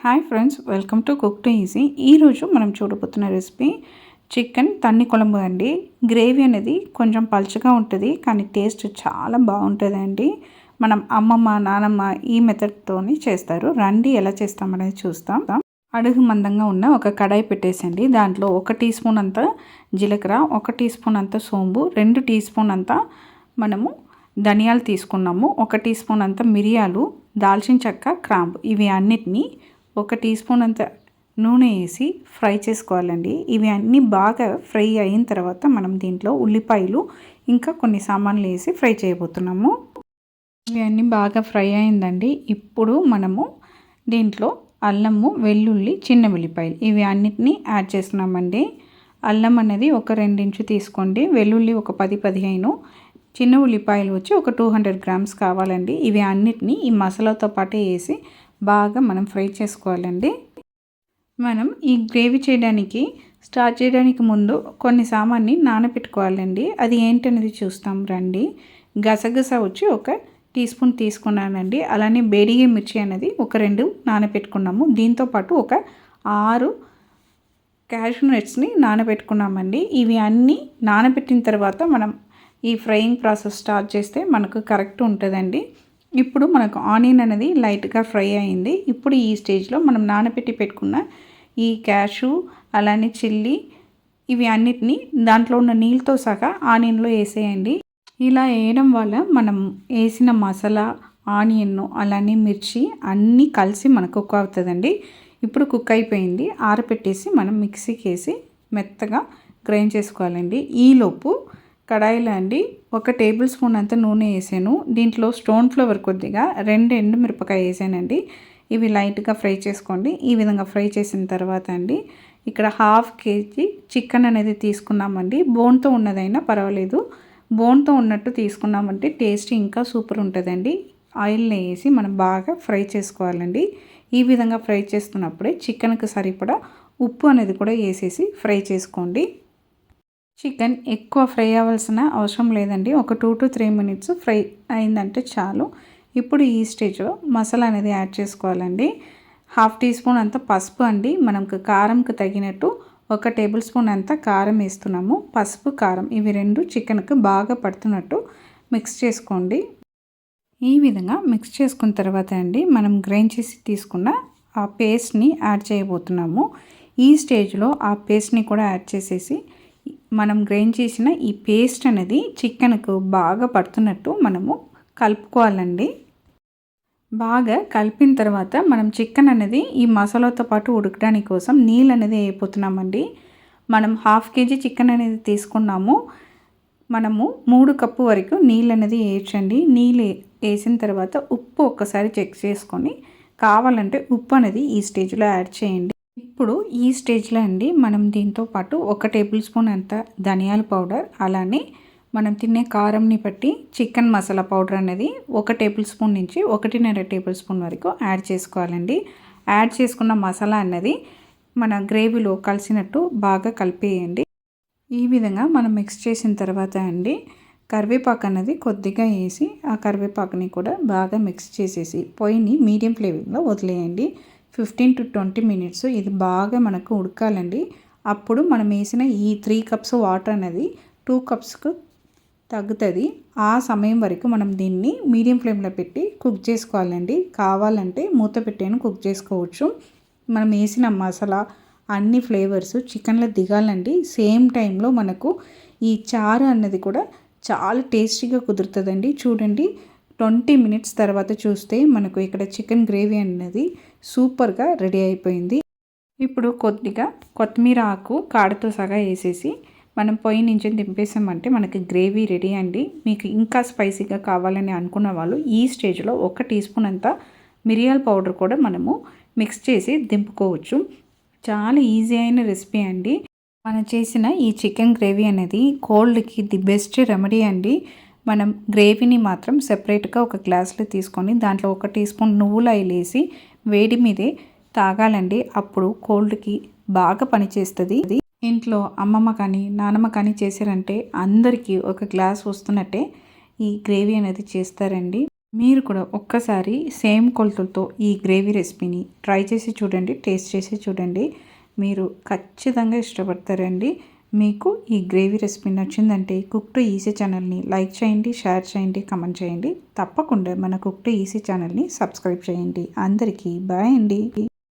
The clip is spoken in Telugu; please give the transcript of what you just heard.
Hi friends, welcome to cook to easy. ఈరోజు మనం చూడబోతున్న రెసిపీ చికెన్ తన్ని కొలంబు అండి. గ్రేవీ అనేది కొంచెం పలుచగా ఉంటుంది, కానీ టేస్ట్ చాలా బాగుంటుంది అండి. మనం అమ్మమ్మ నానమ్మ ఈ మెథడ్తోని చేస్తారు. రండి ఎలా చేస్తామనేది చూస్తాం. అడుగు మందంగా ఉన్న ఒక కడాయి పెట్టేసండి. దాంట్లో 1 టీ స్పూన్ అంత జీలకర్ర, 1 టీ స్పూన్ అంత సోంబు, 2 టీ స్పూన్ అంత మనము ధనియాలు తీసుకున్నాము, 1 టీ స్పూన్ అంత మిరియాలు, దాల్చిన చెక్క, క్రాంబు, ఇవి అన్నిటినీ 1 టీ స్పూన్ అంత నూనె వేసి ఫ్రై చేసుకోవాలండి. ఇవి అన్నీ బాగా ఫ్రై అయిన తర్వాత మనం దీంట్లో ఉల్లిపాయలు ఇంకా కొన్ని సామాన్లు వేసి ఫ్రై చేయబోతున్నాము. ఇవి అన్నీ బాగా ఫ్రై అయిందండి. ఇప్పుడు మనము దీంట్లో అల్లము, వెల్లుల్లి, చిన్న ఉల్లిపాయలు ఇవి అన్నిటినీ యాడ్ చేస్తున్నామండి. అల్లం అనేది ఒక 2 ఇంచు తీసుకోండి, వెల్లుల్లి ఒక 10-15, చిన్న ఉల్లిపాయలు వచ్చి ఒక 200 గ్రామ్స్ కావాలండి. ఇవి అన్నిటినీ ఈ మసాలాతో పాటు వేసి బాగా మనం ఫ్రై చేసుకోవాలండి. మనం ఈ గ్రేవీ స్టార్ట్ చేయడానికి ముందు కొన్ని సామాన్ని నానబెట్టుకోవాలండి. అది ఏంటనేది చూస్తాం రండి. గసగస వచ్చి 1 టీ స్పూన్ తీసుకున్నానండి. అలానే బేడిగే మిర్చి అనేది ఒక 2 నానబెట్టుకున్నాము. దీంతోపాటు ఒక 6 క్యాష్యూ నట్స్ని నానబెట్టుకున్నామండి. ఇవి అన్నీ నానబెట్టిన తర్వాత మనం ఈ ఫ్రైయింగ్ ప్రాసెస్ స్టార్ట్ చేస్తే మనకు కరెక్ట్ ఉంటుందండి. ఇప్పుడు మనకు ఆనియన్ అనేది లైట్గా ఫ్రై అయింది. ఇప్పుడు ఈ స్టేజ్లో మనం నానబెట్టి పెట్టుకున్న ఈ క్యాషు అలానే చిల్లీ ఇవి అన్నిటినీ దాంట్లో ఉన్న నీళ్ళతో సహా ఆనియన్లో వేసేయండి. ఇలా వేయడం వల్ల మనం వేసిన మసాలా, ఆనియన్ అలానే మిర్చి అన్నీ కలిసి మనకు కుక్ అవుతుందండి. ఇప్పుడు కుక్ అయిపోయింది. ఆరపెట్టేసి మనం మిక్సీకి వేసి మెత్తగా గ్రైండ్ చేసుకోవాలండి. ఈలోపు కడాయిలో అండి 1 టేబుల్ స్పూన్ అంత నూనె వేసాను. దీంట్లో స్టోన్ ఫ్లవర్ కొద్దిగా 2 ఎండుమిరపకాయ వేసానండి. ఇవి లైట్గా ఫ్రై చేసుకోండి. ఈ విధంగా ఫ్రై చేసిన తర్వాత అండి ఇక్కడ 1/2 కేజీ చికెన్ అనేది తీసుకున్నామండి. బోన్తో ఉన్నదైనా పర్వాలేదు, బోన్తో ఉన్నట్టు తీసుకున్నామంటే టేస్ట్ ఇంకా సూపర్ ఉంటుందండి. ఆయిల్లో వేసి మనం బాగా ఫ్రై చేసుకోవాలండి. ఈ విధంగా ఫ్రై చేస్తున్నప్పుడే చికెన్కి సరిపడా ఉప్పు అనేది కూడా వేసేసి ఫ్రై చేసుకోండి. చికెన్ ఎక్కువ ఫ్రై అవ్వాల్సిన అవసరం లేదండి. ఒక 2 to 3 మినిట్స్ ఫ్రై అయిందంటే చాలు. ఇప్పుడు ఈ స్టేజ్లో మసాలా అనేది యాడ్ చేసుకోవాలండి. 1/2 టీ స్పూన్ అంత పసుపు అండి. మనకు కారంకి తగినట్టు 1 టేబుల్ స్పూన్ అంత కారం వేస్తున్నాము. పసుపు, కారం ఇవి 2 చికెన్కి బాగా పడుతున్నట్టు మిక్స్ చేసుకోండి. ఈ విధంగా మిక్స్ చేసుకున్న తర్వాత అండి మనం గ్రైండ్ చేసి తీసుకున్న ఆ పేస్ట్ని యాడ్ చేయబోతున్నాము. ఈ స్టేజ్లో ఆ పేస్ట్ని కూడా యాడ్ చేసేసి మనం గ్రైండ్ చేసిన ఈ పేస్ట్ అనేది చికెన్కు బాగా పడుతున్నట్టు మనము కలుపుకోవాలండి. బాగా కలిపిన తర్వాత మనం చికెన్ అనేది ఈ మసాలాతో పాటు ఉడకడానికి కోసం నీళ్ళు అనేది వేయబోతున్నామండి. మనం 1/2 కేజీ చికెన్ అనేది తీసుకున్నాము. మనము 3 కప్పు వరకు నీళ్ళు అనేది వేయచ్చండి. నీళ్ళు వేసిన తర్వాత ఉప్పు ఒక్కసారి చెక్ చేసుకొని కావాలంటే ఉప్పు అనేది ఈ స్టేజ్లో యాడ్ చేయండి. ఇప్పుడు ఈ స్టేజ్లో అండి మనం దీంతో పాటు 1 టేబుల్ స్పూన్ అంత ధనియాల పౌడర్ అలానే మనం తినే కారంని బట్టి చికెన్ మసాలా పౌడర్ అనేది 1 టేబుల్ స్పూన్ నుంచి 1.5 టేబుల్ స్పూన్ వరకు యాడ్ చేసుకోవాలండి. యాడ్ చేసుకున్న మసాలా అన్నది మన గ్రేవీలో కలిసినట్టు బాగా కలిపేయండి. ఈ విధంగా మనం మిక్స్ చేసిన తర్వాత అండి కరివేపాకు అనేది కొద్దిగా వేసి ఆ కరివేపాకుని కూడా బాగా మిక్స్ చేసేసి పొయ్యిని మీడియం ఫ్లేమ్లో వదిలేయండి. 15 to 20 మినిట్స్ ఇది బాగా మనకు ఉడకాలండి. అప్పుడు మనం వేసిన ఈ 3 కప్స్ వాటర్ అనేది 2 కప్స్కు తగ్గుతుంది. ఆ సమయం వరకు మనం దీన్ని మీడియం ఫ్లేమ్లో పెట్టి కుక్ చేసుకోవాలండి. కావాలంటే మూత పెట్టేను కుక్ చేసుకోవచ్చు. మనం వేసిన మసాలా అన్ని ఫ్లేవర్స్ చికెన్లో దిగాలండి. సేమ్ టైంలో మనకు ఈ చారు అన్నది కూడా చాలా టేస్టీగా కుదురుతుందండి. చూడండి, 20 మినిట్స్ తర్వాత చూస్తే మనకు ఇక్కడ చికెన్ గ్రేవీ అనేది సూపర్గా రెడీ అయిపోయింది. ఇప్పుడు కొద్దిగా కొత్తిమీర ఆకు కాడతో సగా వేసేసి మనం పొయ్యి నుంచి దింపేసామంటే మనకి గ్రేవీ రెడీ అండి. మీకు ఇంకా స్పైసీగా కావాలని అనుకున్న వాళ్ళు ఈ స్టేజ్లో 1 టీ స్పూన్ అంత మిరియాల పౌడర్ కూడా మనము మిక్స్ చేసి దింపుకోవచ్చు. చాలా ఈజీ అయిన రెసిపీ అండి. మనం చేసిన ఈ చికెన్ గ్రేవీ అనేది కోల్డ్కి ది బెస్ట్ రెమెడీ అండి. మనం గ్రేవీని మాత్రం సెపరేట్గా ఒక గ్లాస్లో తీసుకొని దాంట్లో 1 టీ స్పూన్ నువ్వుల ఆయిల్ వేసి వేడి మీదే తాగాలండి. అప్పుడు కోల్డ్కి బాగా పనిచేస్తుంది. ఇంట్లో అమ్మమ్మ కానీ నానమ్మ కానీ చేశారంటే అందరికీ ఒక గ్లాస్ వస్తున్నట్టే ఈ గ్రేవీ అనేది చేస్తారండి. మీరు కూడా ఒక్కసారి సేమ్ కొలతలతో ఈ గ్రేవీ రెసిపీని ట్రై చేసి చూడండి, టేస్ట్ చేసి చూడండి. మీరు ఖచ్చితంగా ఇష్టపడతారండి. మీకు ఈ గ్రేవీ రెసిపీ నచ్చిందంటే కుక్ టు ఈజీ ఛానల్ని లైక్ చేయండి, షేర్ చేయండి, కామెంట్ చేయండి. తప్పకుండా మన కుక్ టు ఈజీ ఛానల్ని సబ్స్క్రైబ్ చేయండి. అందరికీ బాయ్ అండి.